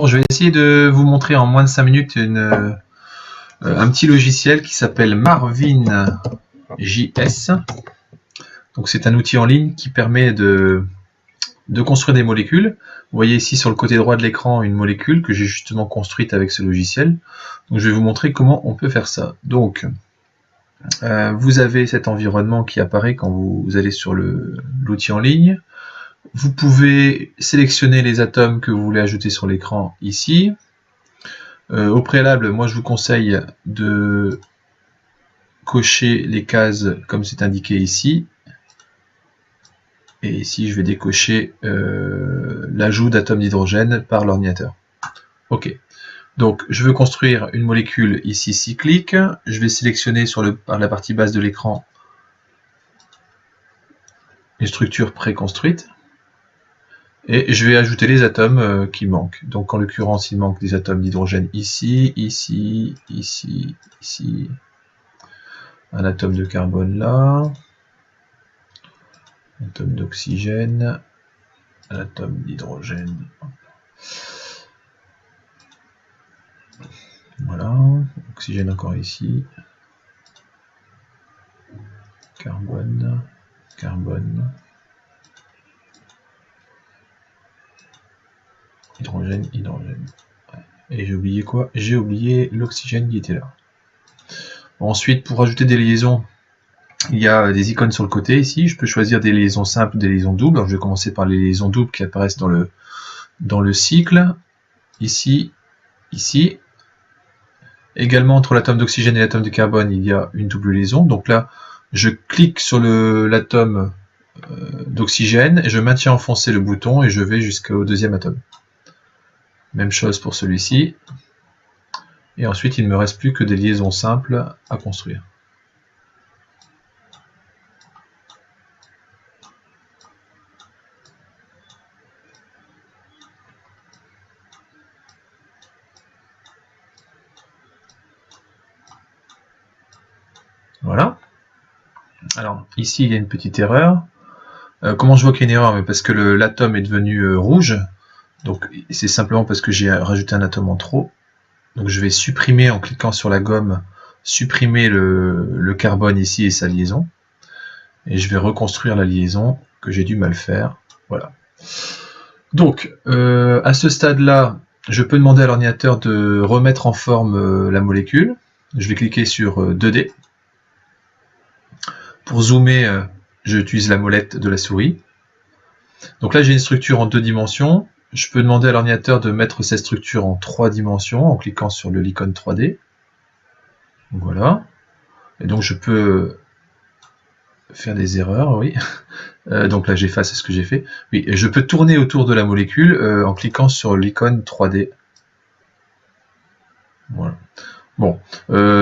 Bon, je vais essayer de vous montrer en moins de 5 minutes un petit logiciel qui s'appelle Marvin JS. Donc c'est un outil en ligne qui permet de construire des molécules. Vous voyez ici sur le côté droit de l'écran une molécule que j'ai justement construite avec ce logiciel. Donc je vais vous montrer comment on peut faire ça. Donc vous avez cet environnement qui apparaît quand vous allez sur l'outil en ligne. Vous pouvez sélectionner les atomes que vous voulez ajouter sur l'écran ici. Au préalable, moi je vous conseille de cocher les cases comme c'est indiqué ici. Et ici je vais décocher l'ajout d'atomes d'hydrogène par l'ordinateur. Ok. Donc je veux construire une molécule ici cyclique. Je vais sélectionner par la partie basse de l'écran une structure préconstruite. Et je vais ajouter les atomes qui manquent. Donc en l'occurrence, il manque des atomes d'hydrogène ici, ici, ici, ici. Un atome de carbone là. Un atome d'oxygène. Un atome d'hydrogène. Voilà. Oxygène encore ici. Carbone. Carbone. Hydrogène, hydrogène. Et j'ai oublié quoi? J'ai oublié l'oxygène qui était là. Ensuite, pour ajouter des liaisons, il y a des icônes sur le côté ici. Je peux choisir des liaisons simples, des liaisons doubles. Alors, je vais commencer par les liaisons doubles qui apparaissent dans le cycle. Ici, ici. Également, entre l'atome d'oxygène et l'atome de carbone, il y a une double liaison. Donc là, je clique sur l'atome d'oxygène et je maintiens enfoncé le bouton et je vais jusqu'au deuxième atome. Même chose pour celui-ci. Et ensuite, il ne me reste plus que des liaisons simples à construire. Voilà. Alors, ici, il y a une petite erreur. Comment je vois qu'il y a une erreur? Parce que l'atome est devenu rouge. Donc, c'est simplement parce que j'ai rajouté un atome en trop. Donc, je vais supprimer, en cliquant sur la gomme, supprimer le carbone ici et sa liaison. Et je vais reconstruire la liaison que j'ai dû mal faire. Voilà. Donc, à ce stade-là, je peux demander à l'ordinateur de remettre en forme la molécule. Je vais cliquer sur 2D. Pour zoomer, j'utilise la molette de la souris. Donc là, j'ai une structure en 2 dimensions. Je peux demander à l'ordinateur de mettre cette structure en 3 dimensions en cliquant sur l'icône 3D. Voilà. Et donc, je peux faire des erreurs, oui. Donc là, j'efface ce que j'ai fait. Oui, et je peux tourner autour de la molécule en cliquant sur l'icône 3D. Voilà. Bon,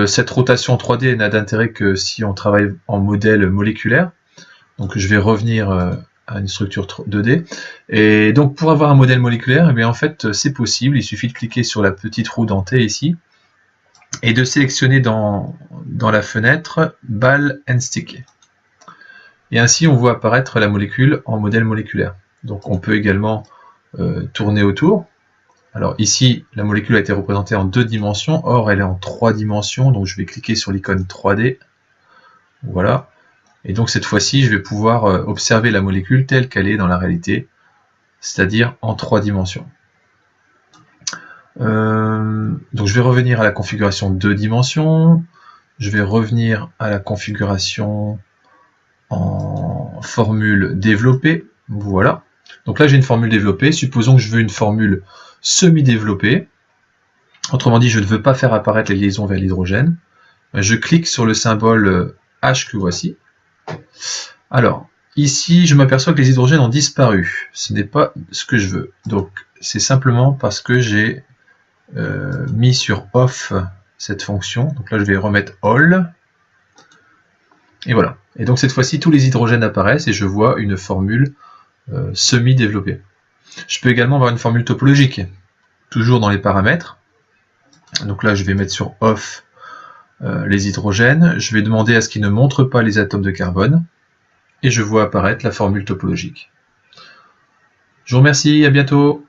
cette rotation 3D n'a d'intérêt que si on travaille en modèle moléculaire. Donc je vais revenir à une structure 2D. Et donc pour avoir un modèle moléculaire, eh bien, en fait c'est possible, il suffit de cliquer sur la petite roue dentée ici, et de sélectionner dans la fenêtre Ball and Stick. Et ainsi on voit apparaître la molécule en modèle moléculaire. Donc on peut également tourner autour. Alors ici, la molécule a été représentée en 2 dimensions, or elle est en 3 dimensions, donc je vais cliquer sur l'icône 3D. Voilà. Et donc cette fois-ci, je vais pouvoir observer la molécule telle qu'elle est dans la réalité, c'est-à-dire en 3 dimensions. Donc je vais revenir à la configuration 2 dimensions, je vais revenir à la configuration en formule développée, voilà. Donc là j'ai une formule développée, supposons que je veux une formule semi-développée, autrement dit je ne veux pas faire apparaître les liaisons vers l'hydrogène, je clique sur le symbole H que voici. Alors, ici je m'aperçois que les hydrogènes ont disparu, ce n'est pas ce que je veux, donc c'est simplement parce que j'ai mis sur off cette fonction, donc là je vais remettre all, et voilà. Et donc cette fois-ci tous les hydrogènes apparaissent et je vois une formule semi-développée. Je peux également avoir une formule topologique, toujours dans les paramètres. Donc là je vais mettre sur off les hydrogènes, je vais demander à ce qu'il ne montre pas les atomes de carbone, et je vois apparaître la formule topologique. Je vous remercie, à bientôt.